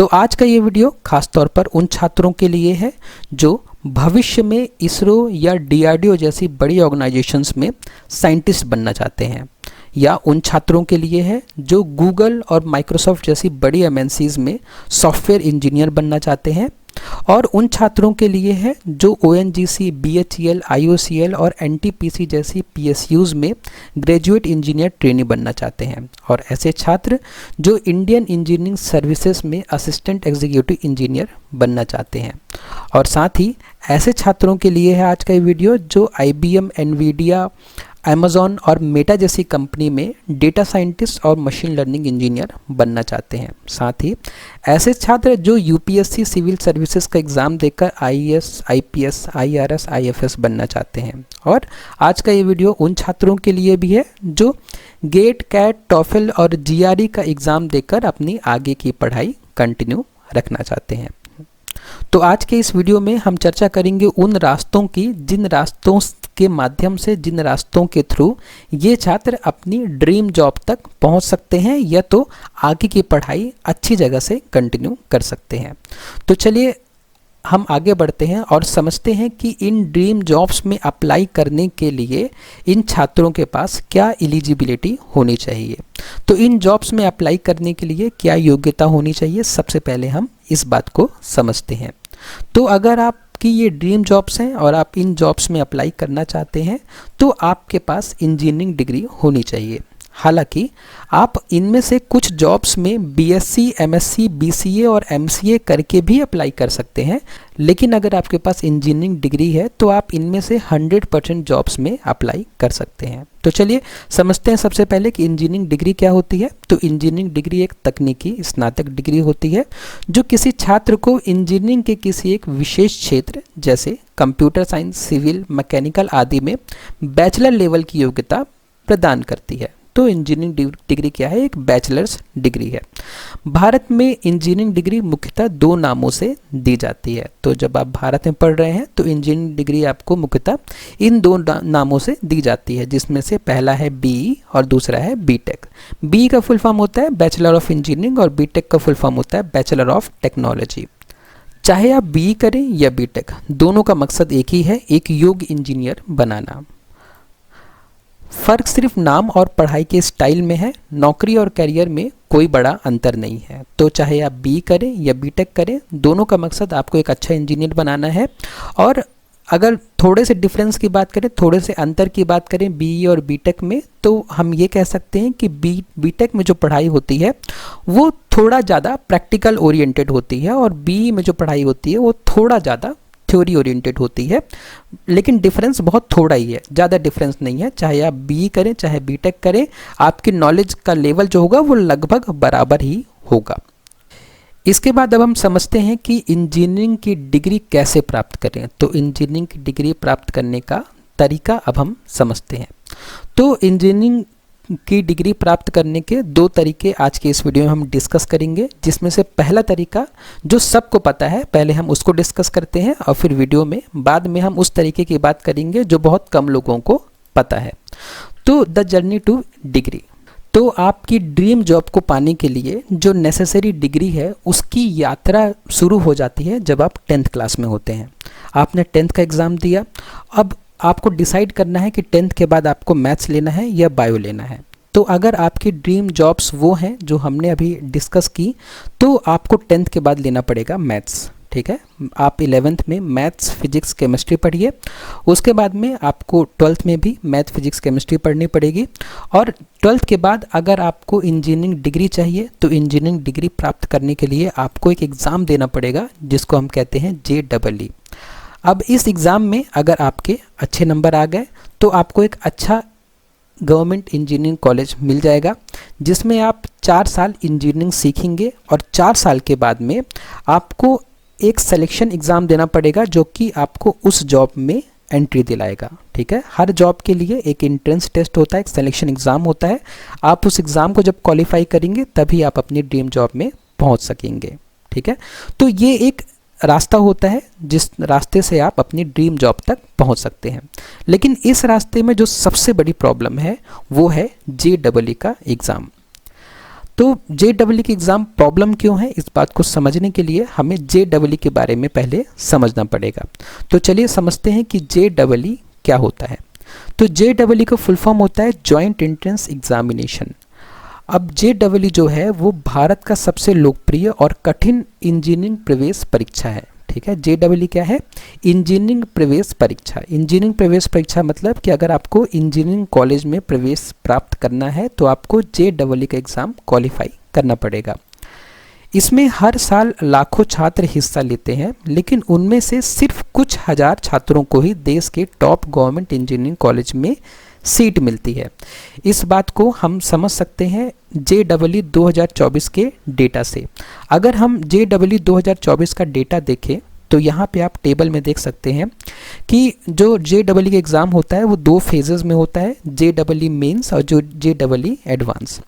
तो आज का ये वीडियो खास तौर पर उन छात्रों के लिए है जो भविष्य में इसरो या डीआरडीओ जैसी बड़ी ऑर्गेनाइजेशंस में साइंटिस्ट बनना चाहते हैं, या उन छात्रों के लिए है जो गूगल और माइक्रोसॉफ्ट जैसी बड़ी एमएनसीज में सॉफ्टवेयर इंजीनियर बनना चाहते हैं, और उन छात्रों के लिए है जो ओएनजीसी, बीएचईएल, आईओसीएल और एनटीपीसी जैसी पीएसयूज में ग्रेजुएट इंजीनियर ट्रेनी बनना चाहते हैं, और ऐसे छात्र जो इंडियन इंजीनियरिंग सर्विसेज में असिस्टेंट एग्जीक्यूटिव इंजीनियर बनना चाहते हैं। और साथ ही ऐसे छात्रों के लिए है आज का ये वीडियो जो आईबीएम, एनवीडिया, अमेज़ॉन और मेटा जैसी कंपनी में डेटा साइंटिस्ट और मशीन लर्निंग इंजीनियर बनना चाहते हैं। साथ ही ऐसे छात्र जो यूपीएससी सिविल सर्विसेज का एग्ज़ाम देकर आईएएस, आईपीएस, आईआरएस, आईएफएस बनना चाहते हैं। और आज का ये वीडियो उन छात्रों के लिए भी है जो गेट, कैट, टॉफल और जीआरई का एग्ज़ाम देकर अपनी आगे की पढ़ाई कंटिन्यू रखना चाहते हैं। तो आज के इस वीडियो में हम चर्चा करेंगे उन रास्तों की जिन रास्तों के माध्यम से, जिन रास्तों के थ्रू ये छात्र अपनी ड्रीम जॉब तक पहुंच सकते हैं या तो आगे की पढ़ाई अच्छी जगह से कंटिन्यू कर सकते हैं। तो चलिए हम आगे बढ़ते हैं और समझते हैं कि इन ड्रीम जॉब्स में अप्लाई करने के लिए इन छात्रों के पास क्या एलिजिबिलिटी होनी चाहिए। तो इन जॉब्स में अप्लाई करने के लिए क्या योग्यता होनी चाहिए, सबसे पहले हम इस बात को समझते हैं। तो अगर आपकी ये ड्रीम जॉब्स हैं और आप इन जॉब्स में अप्लाई करना चाहते हैं तो आपके पास इंजीनियरिंग डिग्री होनी चाहिए। हालांकि आप इनमें से कुछ जॉब्स में बीएससी, एमएससी, बीसीए और एमसीए करके भी अप्लाई कर सकते हैं, लेकिन अगर आपके पास इंजीनियरिंग डिग्री है तो आप इनमें से 100% जॉब्स में अप्लाई कर सकते हैं। तो चलिए समझते हैं सबसे पहले कि इंजीनियरिंग डिग्री क्या होती है। तो इंजीनियरिंग डिग्री एक तकनीकी स्नातक डिग्री होती है जो किसी छात्र को इंजीनियरिंग के किसी एक विशेष क्षेत्र जैसे कंप्यूटर साइंस, सिविल, मैकेनिकल आदि में बैचलर लेवल की योग्यता प्रदान करती है। तो इंजीनियरिंग डिग्री क्या है? एक बैचलर्स डिग्री है। भारत में इंजीनियरिंग डिग्री मुख्यतः दो नामों से दी जाती है। तो जब आप भारत में पढ़ रहे हैं तो इंजीनियरिंग डिग्री आपको मुख्यतः इन दो नामों से दी जाती है, जिसमें से पहला है बीई और दूसरा है बीटेक। बीई का फुल फॉर्म होता है बैचलर ऑफ इंजीनियरिंग और बीटेक का फुल फॉर्म होता है बैचलर ऑफ टेक्नोलॉजी। चाहे आप बीई करें या बीटेक, दोनों का मकसद एक ही है, एक योग्य इंजीनियर बनाना। फ़र्क सिर्फ नाम और पढ़ाई के स्टाइल में है, नौकरी और करियर में कोई बड़ा अंतर नहीं है। तो चाहे आप बीई करें या बीटेक करें, दोनों का मकसद आपको एक अच्छा इंजीनियर बनाना है। और अगर थोड़े से डिफरेंस की बात करें, थोड़े से अंतर की बात करें बीई और बीटेक में, तो हम ये कह सकते हैं कि बीटेक में जो पढ़ाई होती है वो थोड़ा ज़्यादा प्रैक्टिकल ओरिएंटेड होती है और बीई में जो पढ़ाई होती है वो थोड़ा ज़्यादा थ्योरी ओरिएंटेड होती है। लेकिन डिफरेंस बहुत थोड़ा ही है, ज़्यादा डिफरेंस नहीं है। चाहे आप बीई करें चाहे बीटेक करें, आपकी नॉलेज का लेवल जो होगा वो लगभग बराबर ही होगा। इसके बाद अब हम समझते हैं कि इंजीनियरिंग की डिग्री कैसे प्राप्त करें। तो इंजीनियरिंग की डिग्री प्राप्त करने का तरीका अब हम समझते हैं। तो इंजीनियरिंग की डिग्री प्राप्त करने के दो तरीके आज के इस वीडियो में हम डिस्कस करेंगे, जिसमें से पहला तरीका जो सबको पता है, पहले हम उसको डिस्कस करते हैं और फिर वीडियो में बाद में हम उस तरीके की बात करेंगे जो बहुत कम लोगों को पता है। तो द जर्नी टू डिग्री। तो आपकी ड्रीम जॉब को पाने के लिए जो नेसेसरी डिग्री है उसकी यात्रा शुरू हो जाती है जब आप 10th क्लास में होते हैं। आपने 10th का एग्ज़ाम दिया, अब आपको डिसाइड करना है कि 10th के बाद आपको मैथ्स लेना है या बायो लेना है। तो अगर आपकी ड्रीम जॉब्स वो हैं जो हमने अभी डिस्कस की, तो आपको 10th के बाद लेना पड़ेगा मैथ्स। ठीक है, आप 11th में मैथ्स, फिजिक्स, केमिस्ट्री पढ़िए। उसके बाद में आपको 12th में भी मैथ, फिजिक्स, केमिस्ट्री पढ़नी पड़ेगी। और 12th के बाद अगर आपको इंजीनियरिंग डिग्री चाहिए तो इंजीनियरिंग डिग्री प्राप्त करने के लिए आपको एक एग्ज़ाम देना पड़ेगा जिसको हम कहते हैं JEE। अब इस एग्ज़ाम में अगर आपके अच्छे नंबर आ गए तो आपको एक अच्छा गवर्नमेंट इंजीनियरिंग कॉलेज मिल जाएगा, जिसमें आप 4 साल इंजीनियरिंग सीखेंगे और 4 साल के बाद में आपको एक सिलेक्शन एग्ज़ाम देना पड़ेगा जो कि आपको उस जॉब में एंट्री दिलाएगा। ठीक है, हर जॉब के लिए एक एंट्रेंस टेस्ट होता है, एक सिलेक्शन एग्ज़ाम होता है। आप उस एग्ज़ाम को जब क्वालिफाई करेंगे तभी आप अपनी ड्रीम जॉब में पहुंच सकेंगे। ठीक है, तो ये एक रास्ता होता है जिस रास्ते से आप अपनी ड्रीम जॉब तक पहुंच सकते हैं। लेकिन इस रास्ते में जो सबसे बड़ी प्रॉब्लम है वो है JEE का एग्ज़ाम। तो JEE की एग्ज़ाम प्रॉब्लम क्यों है, इस बात को समझने के लिए हमें JEE के बारे में पहले समझना पड़ेगा। तो चलिए समझते हैं कि JEE क्या होता है। तो JEE का फुल फॉर्म होता है जॉइंट एंट्रेंस एग्जामिनेशन। अब JEE जो है वो भारत का सबसे लोकप्रिय और कठिन इंजीनियरिंग प्रवेश परीक्षा है। ठीक है, JEE क्या है, इंजीनियरिंग प्रवेश परीक्षा। इंजीनियरिंग प्रवेश परीक्षा मतलब कि अगर आपको इंजीनियरिंग कॉलेज में प्रवेश प्राप्त करना है तो आपको JEE का एग्ज़ाम क्वालिफाई करना पड़ेगा। इसमें हर साल लाखों छात्र हिस्सा लेते हैं, लेकिन उनमें से सिर्फ कुछ हजार छात्रों को ही देश के टॉप गवर्नमेंट इंजीनियरिंग कॉलेज में सीट मिलती है। इस बात को हम समझ सकते हैं JEE 2024 के डेटा से। अगर हम JEE 2024 का डेटा देखें तो यहाँ पे आप टेबल में देख सकते हैं कि जो JEE का एग्ज़ाम होता है वो 2 फेजेस में होता है, JEE मेंस और जो JEE एडवांस।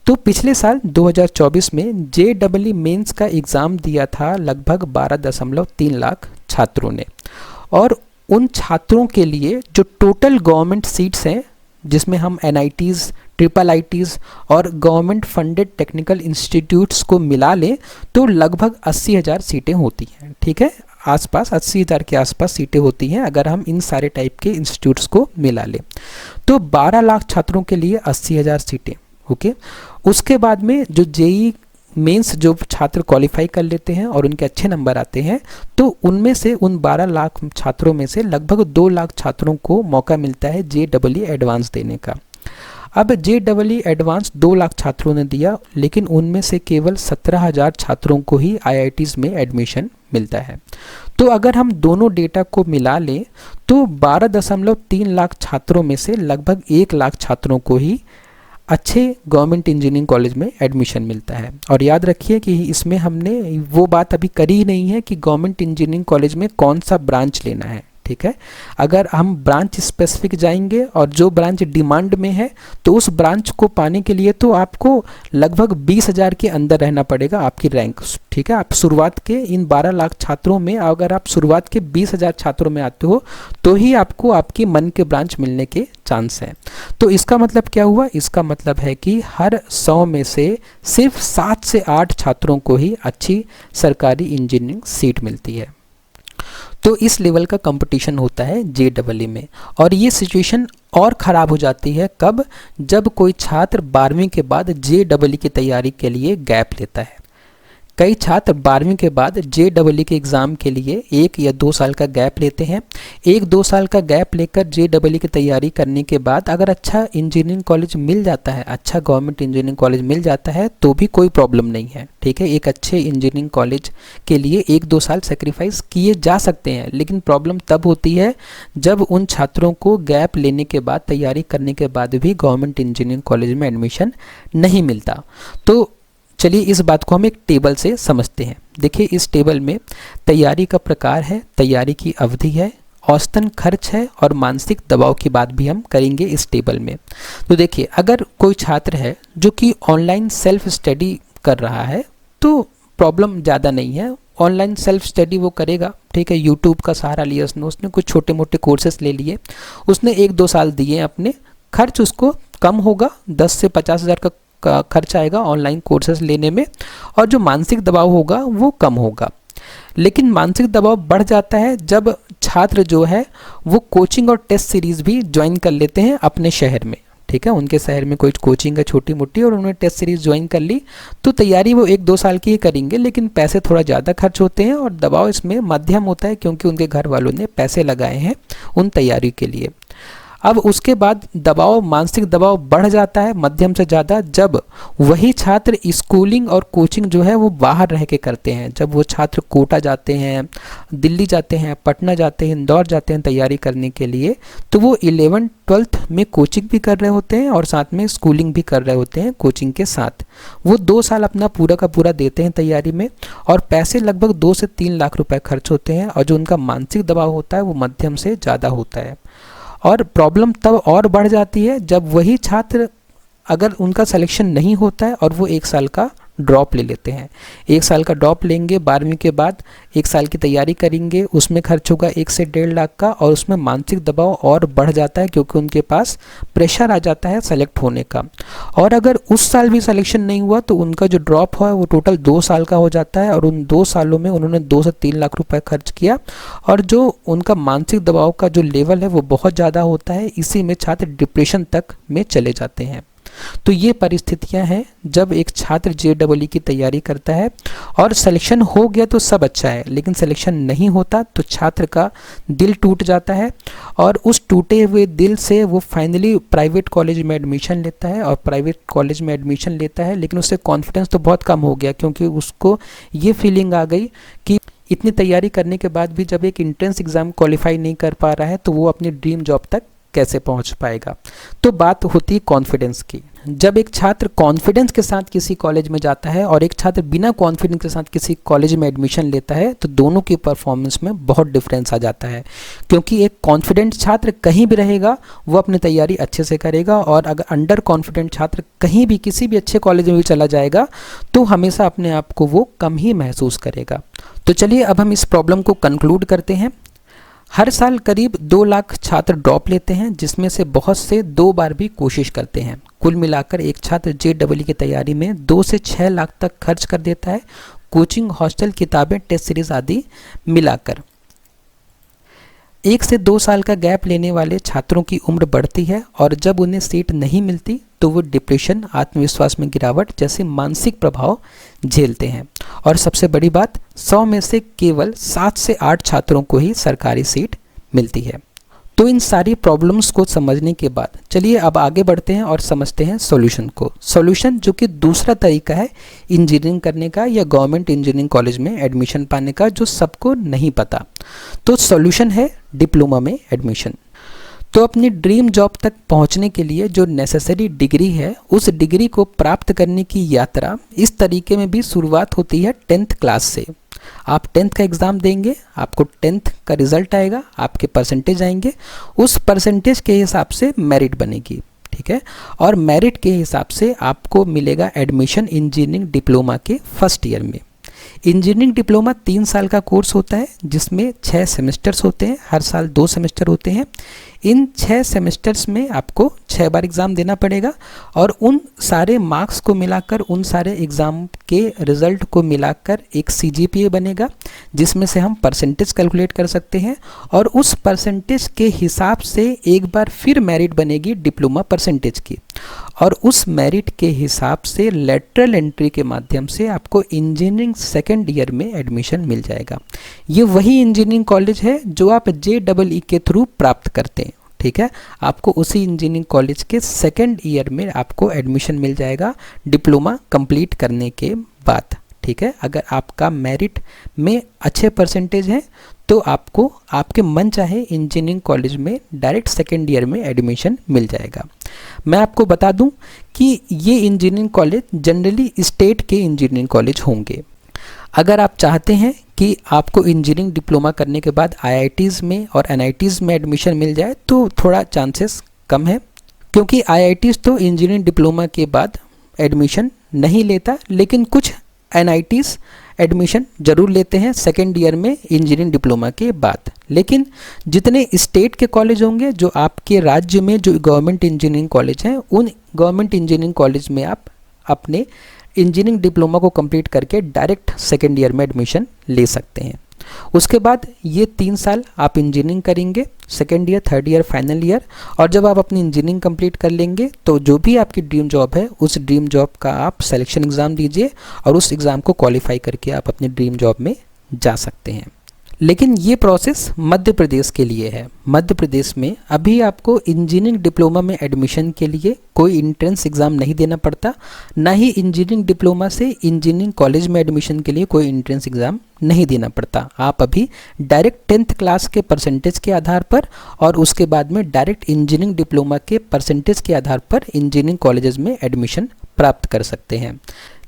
तो पिछले साल 2024 में JEE मेंस का एग्ज़ाम दिया था लगभग 12.3 लाख छात्रों ने, और उन छात्रों के लिए जो टोटल गवर्नमेंट सीट्स हैं, जिसमें हम NITs, IIITs और गवर्नमेंट फंडेड टेक्निकल इंस्टीट्यूट्स को मिला लें तो लगभग 80,000 सीटें होती हैं। ठीक है, आसपास 80,000 के आसपास सीटें होती हैं अगर हम इन सारे टाइप के इंस्टीट्यूट्स को मिला लें। तो 12 लाख छात्रों के लिए 80,000 सीटें। ओके, उसके बाद में जो JEE मेंस जो छात्र क्वालिफाई कर लेते हैं और उनके अच्छे नंबर आते हैं तो उनमें से उन 12 लाख छात्रों में से लगभग 2 लाख छात्रों को मौका मिलता है JEE एडवांस देने का। अब JEE एडवांस 2 लाख छात्रों ने दिया, लेकिन उनमें से केवल 17,000 छात्रों को ही IITs में एडमिशन मिलता है। तो अगर हम दोनों डेटा को मिला लें तो 12.3 लाख छात्रों में से लगभग 1 लाख छात्रों को ही अच्छे गवर्नमेंट इंजीनियरिंग कॉलेज में एडमिशन मिलता है। और याद रखिए कि इसमें हमने वो बात अभी करी ही नहीं है कि गवर्नमेंट इंजीनियरिंग कॉलेज में कौन सा ब्रांच लेना है। ठीक है, अगर हम ब्रांच स्पेसिफिक जाएंगे और जो ब्रांच डिमांड में है तो उस ब्रांच को पाने के लिए तो आपको लगभग 20,000 के अंदर रहना पड़ेगा आपकी रैंक। ठीक है, आप शुरुआत के इन 12 लाख छात्रों में अगर आप शुरुआत के 20,000 छात्रों में आते हो तो ही आपको आपकी मन के ब्रांच मिलने के चांस हैं। तो इसका मतलब क्या हुआ, इसका मतलब है कि हर 100 में से सिर्फ 7 से 8 छात्रों को ही अच्छी सरकारी इंजीनियरिंग सीट मिलती है। तो इस लेवल का कंपटीशन होता है JEE में। और ये सिचुएशन और ख़राब हो जाती है कब, जब कोई छात्र 12वीं के बाद JEE की तैयारी के लिए गैप लेता है। कई छात्र 12वीं के बाद JEE के एग्ज़ाम के लिए 1 या 2 साल का गैप लेते हैं। 1-2 साल का गैप लेकर JEE की तैयारी करने के बाद अगर अच्छा इंजीनियरिंग कॉलेज मिल जाता है, अच्छा गवर्नमेंट इंजीनियरिंग कॉलेज मिल जाता है तो भी कोई प्रॉब्लम नहीं है। ठीक है, एक अच्छे इंजीनियरिंग कॉलेज के लिए 1-2 साल सेक्रीफाइस किए जा सकते हैं, लेकिन प्रॉब्लम तब होती है जब उन छात्रों को गैप लेने के बाद, तैयारी करने के बाद भी गवर्नमेंट इंजीनियरिंग कॉलेज में एडमिशन नहीं मिलता। तो चलिए इस बात को हम एक टेबल से समझते हैं। देखिए, इस टेबल में तैयारी का प्रकार है, तैयारी की अवधि है, औसतन खर्च है और मानसिक दबाव की बात भी हम करेंगे इस टेबल में। तो देखिए, अगर कोई छात्र है जो कि ऑनलाइन सेल्फ स्टडी कर रहा है तो प्रॉब्लम ज़्यादा नहीं है। ऑनलाइन सेल्फ स्टडी वो करेगा, ठीक है, यूट्यूब का सहारा लिया उसने कुछ छोटे मोटे कोर्सेस ले लिए, उसने 1-2 साल दिए अपने, खर्च उसको कम होगा, 10 से 50,000 का खर्च आएगा ऑनलाइन कोर्सेज लेने में, और जो मानसिक दबाव होगा वो कम होगा। लेकिन मानसिक दबाव बढ़ जाता है जब छात्र जो है वो कोचिंग और टेस्ट सीरीज़ भी ज्वाइन कर लेते हैं अपने शहर में। ठीक है, उनके शहर में कोई कोचिंग है छोटी मोटी और उन्होंने टेस्ट सीरीज़ ज्वाइन कर ली तो तैयारी वो 1-2 साल की ही करेंगे, लेकिन पैसे थोड़ा ज़्यादा खर्च होते हैं और दबाव इसमें मध्यम होता है क्योंकि उनके घर वालों ने पैसे लगाए हैं उन तैयारी के लिए। अब उसके बाद दबाव, मानसिक दबाव बढ़ जाता है मध्यम से ज़्यादा जब वही छात्र स्कूलिंग और कोचिंग जो है वो बाहर रह के करते हैं। जब वो छात्र कोटा जाते हैं, दिल्ली जाते हैं, पटना जाते हैं, इंदौर जाते हैं तैयारी करने के लिए, तो वो 11th-12th में कोचिंग भी कर रहे होते हैं और साथ में स्कूलिंग भी कर रहे होते हैं कोचिंग के साथ। वो 2 साल अपना पूरा का पूरा देते हैं तैयारी में और पैसे लगभग 2 से 3 लाख रुपए खर्च होते हैं, और जो उनका मानसिक दबाव होता है वो मध्यम से ज़्यादा होता है। और प्रॉब्लम तब और बढ़ जाती है जब वही छात्र, अगर उनका सिलेक्शन नहीं होता है और वो 1 साल का ड्रॉप ले लेते हैं। 1 साल का ड्रॉप लेंगे, 12वीं के बाद 1 साल की तैयारी करेंगे, उसमें खर्च होगा 1 से 1.5 लाख का, और उसमें मानसिक दबाव और बढ़ जाता है क्योंकि उनके पास प्रेशर आ जाता है सेलेक्ट होने का। और अगर उस साल भी सिलेक्शन नहीं हुआ तो उनका जो ड्रॉप है वो टोटल 2 साल का हो जाता है, और उन 2 सालों में उन्होंने 2 से 3 लाख रुपए खर्च किया, और जो उनका मानसिक दबाव का जो लेवल है वो बहुत ज़्यादा होता है। इसी में छात्र डिप्रेशन तक में चले जाते हैं। तो ये परिस्थितियां हैं जब एक छात्र JEE की तैयारी करता है और सिलेक्शन हो गया तो सब अच्छा है, लेकिन सिलेक्शन नहीं होता तो छात्र का दिल टूट जाता है, और उस टूटे हुए दिल से वो फाइनली प्राइवेट कॉलेज में एडमिशन लेता है, और प्राइवेट कॉलेज में एडमिशन लेता है, लेकिन उससे कॉन्फिडेंस तो बहुत कम हो गया क्योंकि उसको ये फीलिंग आ गई कि इतनी तैयारी करने के बाद भी जब एक एंट्रेंस एग्ज़ाम क्वालिफाई नहीं कर पा रहा है तो वो अपनी ड्रीम जॉब तक कैसे पहुंच पाएगा। तो बात होती है कॉन्फिडेंस की। जब एक छात्र कॉन्फिडेंस के साथ किसी कॉलेज में जाता है और एक छात्र बिना कॉन्फिडेंस के साथ किसी कॉलेज में एडमिशन लेता है तो दोनों की परफॉर्मेंस में बहुत डिफरेंस आ जाता है, क्योंकि एक कॉन्फिडेंट छात्र कहीं भी रहेगा वो अपनी तैयारी अच्छे से करेगा, और अगर अंडर कॉन्फिडेंट छात्र कहीं भी किसी भी अच्छे कॉलेज में भी चला जाएगा तो हमेशा अपने आप को वो कम ही महसूस करेगा। तो चलिए अब हम इस प्रॉब्लम को कंक्लूड करते हैं। हर साल करीब 2 लाख छात्र ड्रॉप लेते हैं, जिसमें से बहुत से 2 बार भी कोशिश करते हैं। कुल मिलाकर एक छात्र JEE की तैयारी में 2 से 6 लाख तक खर्च कर देता है, कोचिंग, हॉस्टल, किताबें, टेस्ट सीरीज आदि मिलाकर। 1 से 2 साल का गैप लेने वाले छात्रों की उम्र बढ़ती है, और जब उन्हें सीट नहीं मिलती तो वो डिप्रेशन, आत्मविश्वास में गिरावट जैसे मानसिक प्रभाव झेलते हैं। और सबसे बड़ी बात, 100 में से केवल 7 से 8 छात्रों को ही सरकारी सीट मिलती है। तो इन सारी प्रॉब्लम्स को समझने के बाद चलिए अब आगे बढ़ते हैं और समझते हैं सॉल्यूशन को। सॉल्यूशन जो कि दूसरा तरीका है इंजीनियरिंग करने का या गवर्नमेंट इंजीनियरिंग कॉलेज में एडमिशन पाने का, जो सबको नहीं पता। तो सॉल्यूशन है डिप्लोमा में एडमिशन। तो अपनी ड्रीम जॉब तक पहुंचने के लिए जो नेसेसरी डिग्री है उस डिग्री को प्राप्त करने की यात्रा इस तरीके में भी शुरुआत होती है 10th क्लास से। आप 10th का एग्ज़ाम देंगे, आपको 10th का रिजल्ट आएगा, आपके परसेंटेज आएंगे, उस परसेंटेज के हिसाब से मेरिट बनेगी, ठीक है, और मेरिट के हिसाब से आपको मिलेगा एडमिशन इंजीनियरिंग डिप्लोमा के फर्स्ट ईयर में। इंजीनियरिंग डिप्लोमा 3 साल का कोर्स होता है जिसमें 6 सेमेस्टर्स होते हैं, हर साल 2 सेमेस्टर होते हैं। इन 6 सेमेस्टर्स में आपको 6 बार एग्ज़ाम देना पड़ेगा, और उन सारे मार्क्स को मिलाकर, उन सारे एग्ज़ाम के रिज़ल्ट को मिलाकर एक CGPA बनेगा, जिसमें से हम परसेंटेज कैलकुलेट कर सकते हैं, और उस परसेंटेज के हिसाब से एक बार फिर मेरिट बनेगी डिप्लोमा परसेंटेज की, और उस मेरिट के हिसाब से लेटरल एंट्री के माध्यम से आपको इंजीनियरिंग सेकेंड ईयर में एडमिशन मिल जाएगा। ये वही इंजीनियरिंग कॉलेज है जो आप JEE के थ्रू प्राप्त करते हैं, ठीक है। आपको उसी इंजीनियरिंग कॉलेज के सेकेंड ईयर में आपको एडमिशन मिल जाएगा डिप्लोमा कंप्लीट करने के बाद, ठीक है। अगर आपका मेरिट में अच्छे परसेंटेज हैं तो आपको आपके मन चाहे इंजीनियरिंग कॉलेज में डायरेक्ट सेकेंड ईयर में एडमिशन मिल जाएगा। मैं आपको बता दूं कि ये इंजीनियरिंग कॉलेज जनरली स्टेट के इंजीनियरिंग कॉलेज होंगे। अगर आप चाहते हैं कि आपको इंजीनियरिंग डिप्लोमा करने के बाद IITs में और NITs में एडमिशन मिल जाए तो थोड़ा चांसेस कम है, क्योंकि IITs तो इंजीनियरिंग डिप्लोमा के बाद एडमिशन नहीं लेता, लेकिन कुछ NITs एडमिशन ज़रूर लेते हैं सेकेंड ईयर में इंजीनियरिंग डिप्लोमा के बाद। लेकिन जितने स्टेट के कॉलेज होंगे, जो आपके राज्य में जो गवर्नमेंट इंजीनियरिंग कॉलेज हैं, उन गवर्नमेंट इंजीनियरिंग कॉलेज में आप अपने इंजीनियरिंग डिप्लोमा को कंप्लीट करके डायरेक्ट सेकेंड ईयर में एडमिशन ले सकते हैं। उसके बाद ये 3 साल आप इंजीनियरिंग करेंगे, second year, third year, final year, और जब आप अपनी इंजीनियरिंग कंप्लीट कर लेंगे तो जो भी आपकी ड्रीम जॉब है उस ड्रीम जॉब का आप सिलेक्शन एग्ज़ाम दीजिए, और उस एग्ज़ाम को क्वालिफाई करके आप अपनी ड्रीम जॉब में जा सकते हैं। लेकिन ये प्रोसेस मध्य प्रदेश के लिए है। मध्य प्रदेश में अभी आपको इंजीनियरिंग डिप्लोमा में एडमिशन के लिए कोई एंट्रेंस एग्ज़ाम नहीं देना पड़ता, ना ही इंजीनियरिंग डिप्लोमा से इंजीनियरिंग कॉलेज में एडमिशन के लिए कोई एंट्रेंस एग्ज़ाम नहीं देना पड़ता। आप अभी डायरेक्ट 10th क्लास के परसेंटेज के आधार पर और उसके बाद में डायरेक्ट इंजीनियरिंग डिप्लोमा के परसेंटेज के आधार पर इंजीनियरिंग कॉलेजेस में एडमिशन प्राप्त कर सकते हैं।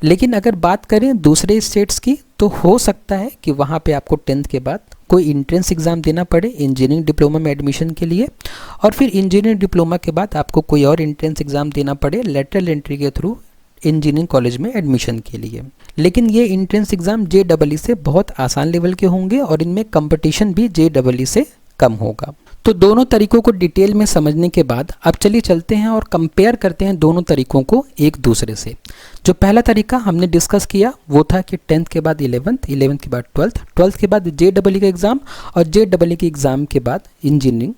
लेकिन अगर बात करें दूसरे स्टेट्स की, तो हो सकता है कि वहाँ पे आपको 10th के बाद कोई एंट्रेंस एग्ज़ाम देना पड़े इंजीनियरिंग डिप्लोमा में एडमिशन के लिए, और फिर इंजीनियरिंग डिप्लोमा के बाद आपको कोई और एंट्रेंस एग्ज़ाम देना पड़े लेटरल एंट्री के थ्रू इंजीनियरिंग कॉलेज में एडमिशन के लिए। लेकिन ये एंट्रेंस एग्ज़ाम JEE से बहुत आसान लेवल के होंगे और इनमें कंपटीशन भी JEE से कम होगा। तो दोनों तरीकों को डिटेल में समझने के बाद अब चलिए चलते हैं और कंपेयर करते हैं दोनों तरीकों को एक दूसरे से। जो पहला तरीका हमने डिस्कस किया वो था कि 10th के बाद 11th के बाद 12th के बाद JEE का एग्ज़ाम और JEE के एग्ज़ाम के बाद इंजीनियरिंग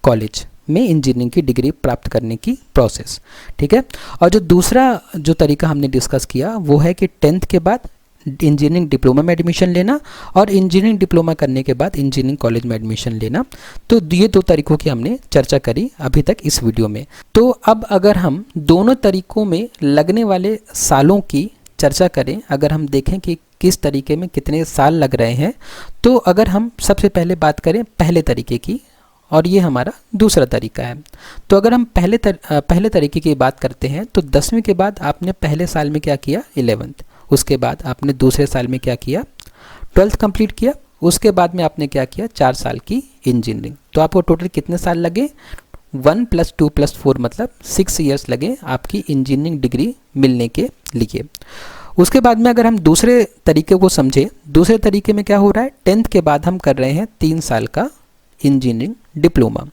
कॉलेज में इंजीनियरिंग की डिग्री प्राप्त करने की प्रोसेस, ठीक है। और जो दूसरा जो तरीका हमने डिस्कस किया वो है कि 10th के बाद इंजीनियरिंग डिप्लोमा में एडमिशन लेना और इंजीनियरिंग डिप्लोमा करने के बाद इंजीनियरिंग कॉलेज में एडमिशन लेना। तो ये दो तरीकों की हमने चर्चा करी अभी तक इस वीडियो में। तो अब अगर हम दोनों तरीकों में लगने वाले सालों की चर्चा करें, अगर हम देखें कि किस तरीके में कितने साल लग रहे हैं, तो अगर हम सबसे पहले बात करें पहले तरीके की, और ये हमारा दूसरा तरीका है। तो अगर हम पहले तरीके की बात करते हैं तो 10वीं के बाद आपने पहले साल में क्या किया 11th, उसके बाद आपने दूसरे साल में क्या किया 12th कंप्लीट किया, उसके बाद में आपने क्या किया 4 साल की इंजीनियरिंग। तो आपको टोटल कितने साल लगे 1 + 2 + 4 मतलब 6 ईयर्स लगे आपकी इंजीनियरिंग डिग्री मिलने के लिए। उसके बाद में अगर हम दूसरे तरीके को समझें, दूसरे तरीके में क्या हो रहा है 10th के बाद हम कर रहे हैं 3 साल का इंजीनियरिंग डिप्लोमा,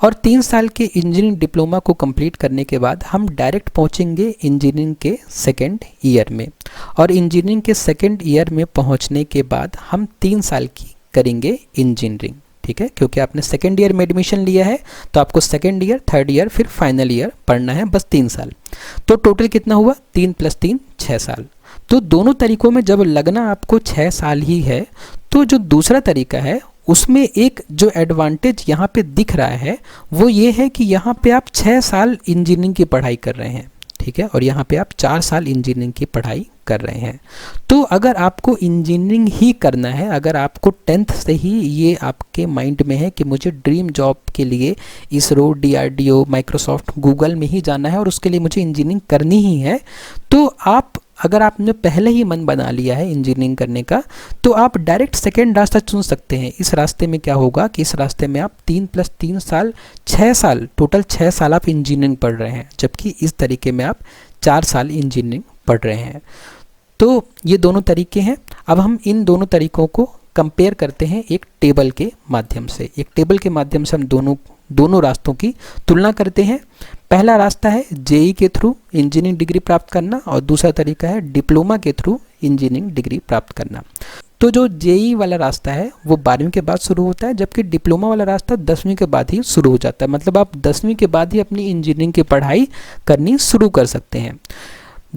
और 3 साल के इंजीनियरिंग डिप्लोमा को कंप्लीट करने के बाद हम डायरेक्ट पहुंचेंगे इंजीनियरिंग के सेकेंड ईयर में, और इंजीनियरिंग के सेकेंड ईयर में पहुंचने के बाद हम 3 साल की करेंगे इंजीनियरिंग, ठीक है। क्योंकि आपने सेकेंड ईयर में एडमिशन लिया है तो आपको सेकेंड ईयर, थर्ड ईयर, फिर फाइनल ईयर पढ़ना है, बस 3 साल। तो टोटल कितना हुआ 3 + 3 6 साल। तो दोनों तरीकों में जब लगना आपको 6 साल ही है, तो जो दूसरा तरीका है उसमें एक जो एडवांटेज यहाँ पे दिख रहा है वो ये है कि यहाँ पे आप 6 साल इंजीनियरिंग की पढ़ाई कर रहे हैं, ठीक है, और यहाँ पे आप 4 साल इंजीनियरिंग की पढ़ाई कर रहे हैं। तो अगर आपको इंजीनियरिंग ही करना है, अगर आपको 10th से ही ये आपके माइंड में है कि मुझे ड्रीम जॉब के लिए इसरो, DRDO, माइक्रोसॉफ्ट, गूगल में ही जाना है और उसके लिए मुझे इंजीनियरिंग करनी ही है, तो आप अगर आपने पहले ही मन बना लिया है इंजीनियरिंग करने का, तो आप डायरेक्ट सेकेंड रास्ता चुन सकते हैं। इस रास्ते में क्या होगा कि इस रास्ते में आप 3 + 3 साल 6 साल, टोटल 6 साल आप इंजीनियरिंग पढ़ रहे हैं, जबकि इस तरीके में आप 4 साल इंजीनियरिंग पढ़ रहे हैं। तो ये दोनों तरीके हैं। अब हम इन दोनों तरीकों को कंपेयर करते हैं एक टेबल के माध्यम से। एक टेबल के माध्यम से हम दोनों रास्तों की तुलना करते हैं। पहला रास्ता है JEE के थ्रू इंजीनियरिंग डिग्री प्राप्त करना और दूसरा तरीका है डिप्लोमा के थ्रू इंजीनियरिंग डिग्री प्राप्त करना। तो जो JEE वाला रास्ता है वो 12वीं के बाद शुरू होता है, जबकि डिप्लोमा वाला रास्ता 10वीं के बाद ही शुरू हो जाता है। मतलब आप 10वीं के बाद ही अपनी इंजीनियरिंग की पढ़ाई करनी शुरू कर सकते हैं।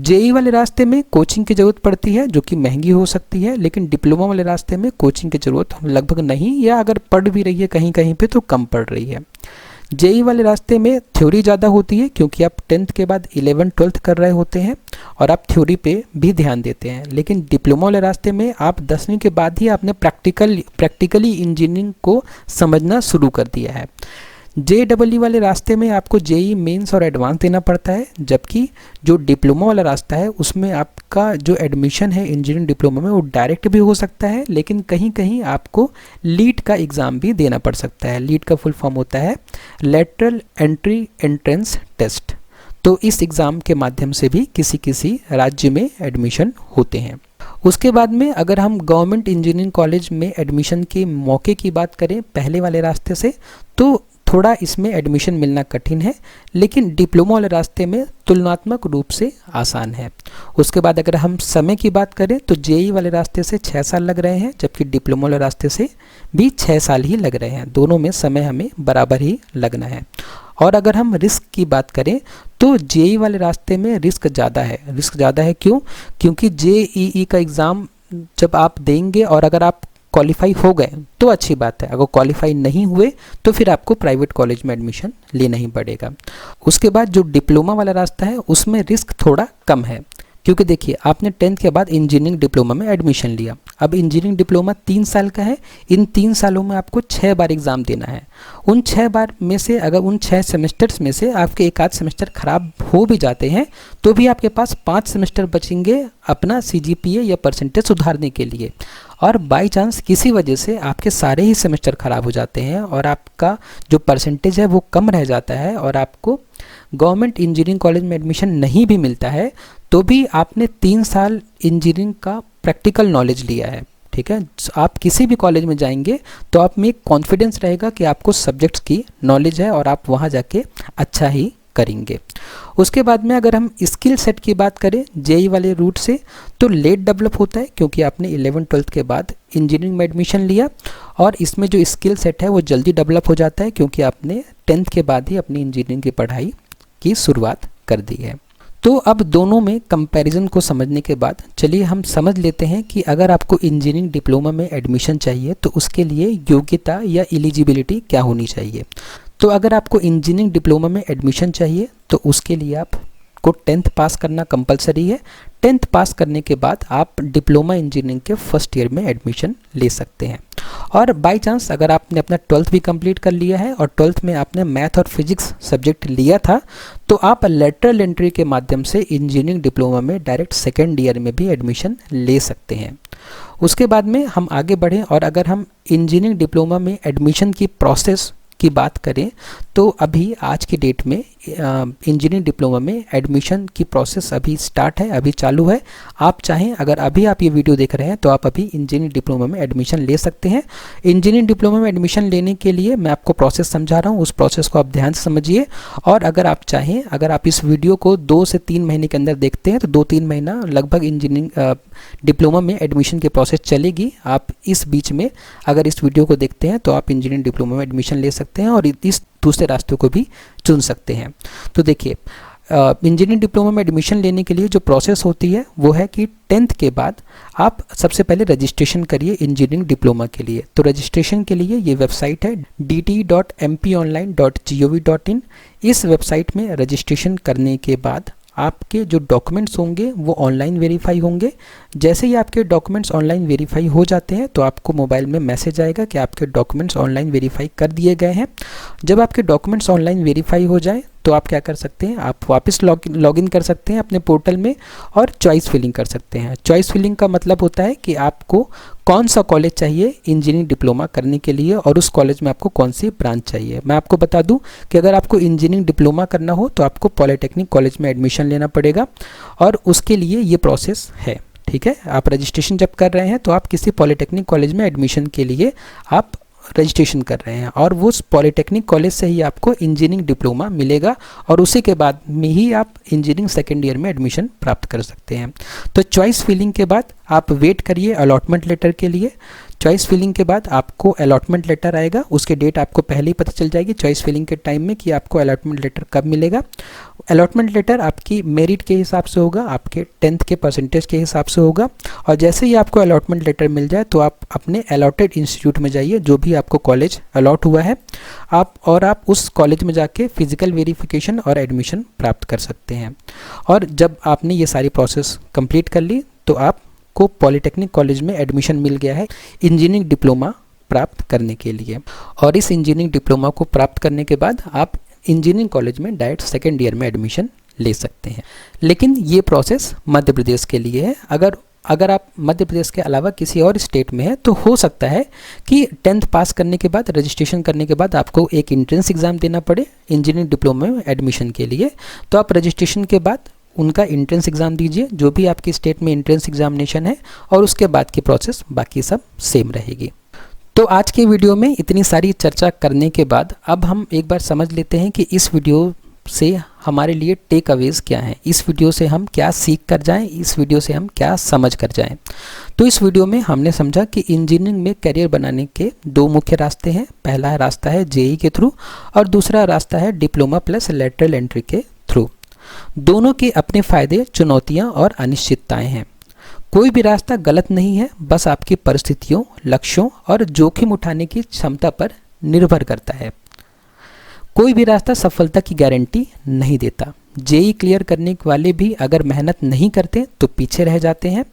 JEE वाले रास्ते में कोचिंग की ज़रूरत पड़ती है जो कि महंगी हो सकती है, लेकिन डिप्लोमा वाले रास्ते में कोचिंग की ज़रूरत लगभग नहीं, या अगर पढ़ भी रही है कहीं कहीं पे तो कम पढ़ रही है। JEE वाले रास्ते में थ्योरी ज़्यादा होती है क्योंकि आप 10th के बाद 11th 12th कर रहे होते हैं और आप थ्योरी पे भी ध्यान देते हैं, लेकिन डिप्लोमा वाले रास्ते में आप 10वीं के बाद ही आपने प्रैक्टिकली इंजीनियरिंग को समझना शुरू कर दिया है। JEE वाले रास्ते में आपको JEE मेंस और एडवांस देना पड़ता है, जबकि जो डिप्लोमा वाला रास्ता है उसमें आपका जो एडमिशन है इंजीनियरिंग डिप्लोमा में वो डायरेक्ट भी हो सकता है, लेकिन कहीं कहीं आपको लीट का एग्ज़ाम भी देना पड़ सकता है। लीट का फुल फॉर्म होता है लेटरल एंट्री एंट्रेंस टेस्ट। तो इस एग्ज़ाम के माध्यम से भी किसी राज्य में एडमिशन होते हैं। उसके बाद में अगर हम गवर्नमेंट इंजीनियरिंग कॉलेज में एडमिशन के मौके की बात करें पहले वाले रास्ते से, तो थोड़ा इसमें एडमिशन मिलना कठिन है, लेकिन डिप्लोमा वाले रास्ते में तुलनात्मक रूप से आसान है। उसके बाद अगर हम समय की बात करें तो JEE वाले रास्ते से 6 साल लग रहे हैं, जबकि डिप्लोमा वाले रास्ते से भी 6 साल ही लग रहे हैं। दोनों में समय हमें बराबर ही लगना है। और अगर हम रिस्क की बात करें तो JEE वाले रास्ते में रिस्क ज़्यादा है। रिस्क ज़्यादा है क्यों? क्योंकि JEE का एग्ज़ाम जब आप देंगे और अगर आप क्वालिफाई हो गए तो अच्छी बात है, अगर क्वालिफाई नहीं हुए तो फिर आपको प्राइवेट कॉलेज में एडमिशन लेना ही पड़ेगा। उसके बाद जो डिप्लोमा वाला रास्ता है उसमें रिस्क थोड़ा कम है, क्योंकि देखिए आपने 10th के बाद इंजीनियरिंग डिप्लोमा में एडमिशन लिया। अब इंजीनियरिंग डिप्लोमा 3 साल का है, इन 3 सालों में आपको 6 बार एग्ज़ाम देना है। उन 6 बार में से अगर उन 6 सेमेस्टर्स में से आपके एक आध सेमेस्टर ख़राब हो भी जाते हैं तो भी आपके पास 5 सेमेस्टर बचेंगे अपना CGPA या परसेंटेज सुधारने के लिए। और बाई चांस किसी वजह से आपके सारे ही सेमेस्टर ख़राब हो जाते हैं और आपका जो परसेंटेज है वो कम रह जाता है और आपको गवर्नमेंट इंजीनियरिंग कॉलेज में एडमिशन नहीं भी मिलता है तो भी आपने 3 साल इंजीनियरिंग का प्रैक्टिकल नॉलेज लिया है, ठीक है। आप किसी भी कॉलेज में जाएंगे तो आप में एक कॉन्फिडेंस रहेगा कि आपको सब्जेक्ट्स की नॉलेज है और आप वहाँ जाके अच्छा ही करेंगे। उसके बाद में अगर हम स्किल सेट की बात करें जेई वाले रूट से, तो लेट डेवलप होता है क्योंकि आपने 11th-12th के बाद इंजीनियरिंग में एडमिशन लिया, और इसमें जो स्किल सेट है वो जल्दी डेवलप हो जाता है क्योंकि आपने 10th के बाद ही अपनी इंजीनियरिंग की पढ़ाई की शुरुआत कर दी है। तो अब दोनों में कंपैरिजन को समझने के बाद चलिए हम समझ लेते हैं कि अगर आपको इंजीनियरिंग डिप्लोमा में एडमिशन चाहिए तो उसके लिए योग्यता या एलिजिबिलिटी क्या होनी चाहिए। तो अगर आपको इंजीनियरिंग डिप्लोमा में एडमिशन चाहिए तो उसके लिए आपको 10th पास करना कंपलसरी है। 10th पास करने के बाद आप डिप्लोमा इंजीनियरिंग के फर्स्ट ईयर में एडमिशन ले सकते हैं। और बाय चांस अगर आपने अपना 12th भी कंप्लीट कर लिया है और 12th में आपने मैथ और फिजिक्स सब्जेक्ट लिया था तो आप लेटरल एंट्री के माध्यम से इंजीनियरिंग डिप्लोमा में डायरेक्ट सेकेंड ईयर में भी एडमिशन ले सकते हैं। उसके बाद में हम आगे बढ़ें और अगर हम इंजीनियरिंग डिप्लोमा में एडमिशन की प्रोसेस की बात करें तो अभी आज की डेट में इंजीनियरिंग डिप्लोमा में एडमिशन की प्रोसेस अभी स्टार्ट है, अभी चालू है। आप चाहें अगर अभी आप ये वीडियो देख रहे हैं तो आप अभी इंजीनियरिंग डिप्लोमा में एडमिशन ले सकते हैं। इंजीनियरिंग डिप्लोमा में एडमिशन लेने के लिए मैं आपको प्रोसेस समझा रहा हूँ, उस प्रोसेस को आप ध्यान से समझिए। और अगर आप चाहें, अगर आप इस वीडियो को 2 से 3 महीने के अंदर देखते हैं तो 2-3 महीना लगभग इंजीनियरिंग डिप्लोमा में एडमिशन की प्रोसेस चलेगी। आप इस बीच में अगर इस वीडियो को देखते हैं तो आप इंजीनियरिंग डिप्लोमा में एडमिशन ले सकते हैं और इस दूसरे रास्तों को भी चुन सकते हैं। तो देखिए इंजीनियरिंग डिप्लोमा में एडमिशन लेने के लिए जो प्रोसेस होती है वो है कि 10th के बाद आप सबसे पहले रजिस्ट्रेशन करिए इंजीनियरिंग डिप्लोमा के लिए। तो रजिस्ट्रेशन के लिए ये वेबसाइट है dt.mponline.gov.in। इस वेबसाइट में रजिस्ट्रेशन करने के बाद आपके जो डॉक्यूमेंट्स होंगे वो ऑनलाइन वेरीफाई होंगे। जैसे ही आपके डॉक्यूमेंट्स ऑनलाइन वेरीफाई हो जाते हैं तो आपको मोबाइल में मैसेज आएगा कि आपके डॉक्यूमेंट्स ऑनलाइन वेरीफाई कर दिए गए हैं। जब आपके डॉक्यूमेंट्स ऑनलाइन वेरीफाई हो जाए तो आप क्या कर सकते हैं, आप वापस लॉगिन कर सकते हैं अपने पोर्टल में और चॉइस फिलिंग कर सकते हैं। चॉइस फिलिंग का मतलब होता है कि आपको कौन सा कॉलेज चाहिए इंजीनियरिंग डिप्लोमा करने के लिए और उस कॉलेज में आपको कौन सी ब्रांच चाहिए। मैं आपको बता दूं कि अगर आपको इंजीनियरिंग डिप्लोमा करना हो तो आपको पॉलिटेक्निक कॉलेज में एडमिशन लेना पड़ेगा और उसके लिए ये प्रोसेस है, ठीक है। आप रजिस्ट्रेशन जब कर रहे हैं तो आप किसी पॉलिटेक्निक कॉलेज में एडमिशन के लिए आप रजिस्ट्रेशन कर रहे हैं और वो पॉलिटेक्निक कॉलेज से ही आपको इंजीनियरिंग डिप्लोमा मिलेगा और उसी के बाद में ही आप इंजीनियरिंग सेकेंड ईयर में एडमिशन प्राप्त कर सकते हैं। तो चॉइस फिलिंग के बाद आप वेट करिए अलॉटमेंट लेटर के लिए। चॉइस फिलिंग के बाद आपको अलॉटमेंट लेटर आएगा, उसके डेट आपको पहले ही पता चल जाएगी चॉइस फिलिंग के टाइम में कि आपको अलॉटमेंट लेटर कब मिलेगा। अलॉटमेंट लेटर आपकी मेरिट के हिसाब से होगा, आपके 10th के परसेंटेज के हिसाब से होगा और जैसे ही आपको अलॉटमेंट लेटर मिल जाए तो आप अपने अलॉटेड इंस्टीट्यूट में जाइए, जो भी आपको कॉलेज अलॉट हुआ है आप उस कॉलेज में जाके फिजिकल वेरिफिकेशन और एडमिशन प्राप्त कर सकते हैं। और जब आपने ये सारी प्रोसेस कंप्लीट कर ली तो आपको पॉलिटेक्निक कॉलेज में एडमिशन मिल गया है इंजीनियरिंग डिप्लोमा प्राप्त करने के लिए। और इस इंजीनियरिंग डिप्लोमा को प्राप्त करने के बाद आप इंजीनियरिंग कॉलेज में डायरेक्ट सेकेंड ईयर में एडमिशन ले सकते हैं। लेकिन ये प्रोसेस मध्य प्रदेश के लिए है। अगर आप मध्य प्रदेश के अलावा किसी और स्टेट में है तो हो सकता है कि 10th पास करने के बाद रजिस्ट्रेशन करने के बाद आपको एक एंट्रेंस एग्ज़ाम देना पड़े इंजीनियरिंग डिप्लोमा में एडमिशन के लिए। तो आप रजिस्ट्रेशन के बाद उनका एंट्रेंस एग्ज़ाम दीजिए, जो भी आपकी स्टेट में एंट्रेंस एग्जामिनेशन है, और उसके बाद की प्रोसेस बाकी सब सेम रहेगी। तो आज के वीडियो में इतनी सारी चर्चा करने के बाद अब हम एक बार समझ लेते हैं कि इस वीडियो से हमारे लिए टेक अवेज क्या हैं, इस वीडियो से हम क्या सीख कर जाएं, इस वीडियो से हम क्या समझ कर जाएं। तो इस वीडियो में हमने समझा कि इंजीनियरिंग में करियर बनाने के 2 मुख्य रास्ते हैं। पहला रास्ता है जेईई के थ्रू और दूसरा रास्ता है डिप्लोमा प्लस लेटरल एंट्री के थ्रू। दोनों के अपने फ़ायदे, चुनौतियाँ और अनिश्चितताएँ हैं। कोई भी रास्ता गलत नहीं है, बस आपकी परिस्थितियों, लक्ष्यों और जोखिम उठाने की क्षमता पर निर्भर करता है। कोई भी रास्ता सफलता की गारंटी नहीं देता। जेईई क्लियर करने वाले भी अगर मेहनत नहीं करते तो पीछे रह जाते हैं।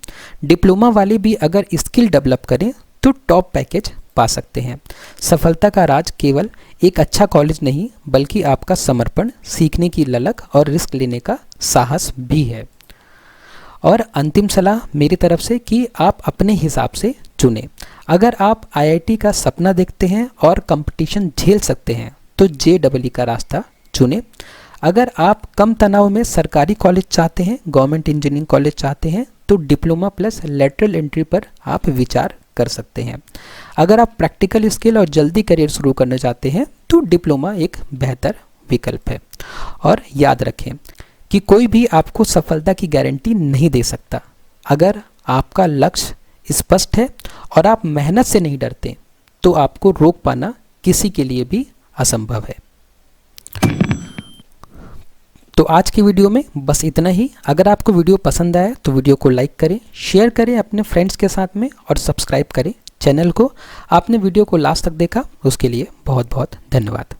डिप्लोमा वाले भी अगर स्किल डेवलप करें तो टॉप पैकेज पा सकते हैं। सफलता का राज केवल एक अच्छा कॉलेज नहीं बल्कि आपका समर्पण, सीखने की ललक और रिस्क लेने का साहस भी है। और अंतिम सलाह मेरी तरफ से कि आप अपने हिसाब से चुनें। अगर आप आईआईटी का सपना देखते हैं और कंपटीशन झेल सकते हैं तो जेईई का रास्ता चुनें। अगर आप कम तनाव में सरकारी कॉलेज चाहते हैं, गवर्नमेंट इंजीनियरिंग कॉलेज चाहते हैं, तो डिप्लोमा प्लस लेटरल एंट्री पर आप विचार कर सकते हैं। अगर आप प्रैक्टिकल स्किल और जल्दी करियर शुरू करना चाहते हैं तो डिप्लोमा एक बेहतर विकल्प है। और याद रखें कि कोई भी आपको सफलता की गारंटी नहीं दे सकता। अगर आपका लक्ष्य स्पष्ट है और आप मेहनत से नहीं डरते तो आपको रोक पाना किसी के लिए भी असंभव है। तो आज की वीडियो में बस इतना ही। अगर आपको वीडियो पसंद आया तो वीडियो को लाइक करें, शेयर करें अपने फ्रेंड्स के साथ में और सब्सक्राइब करें चैनल को। आपने वीडियो को लास्ट तक देखा उसके लिए बहुत बहुत धन्यवाद।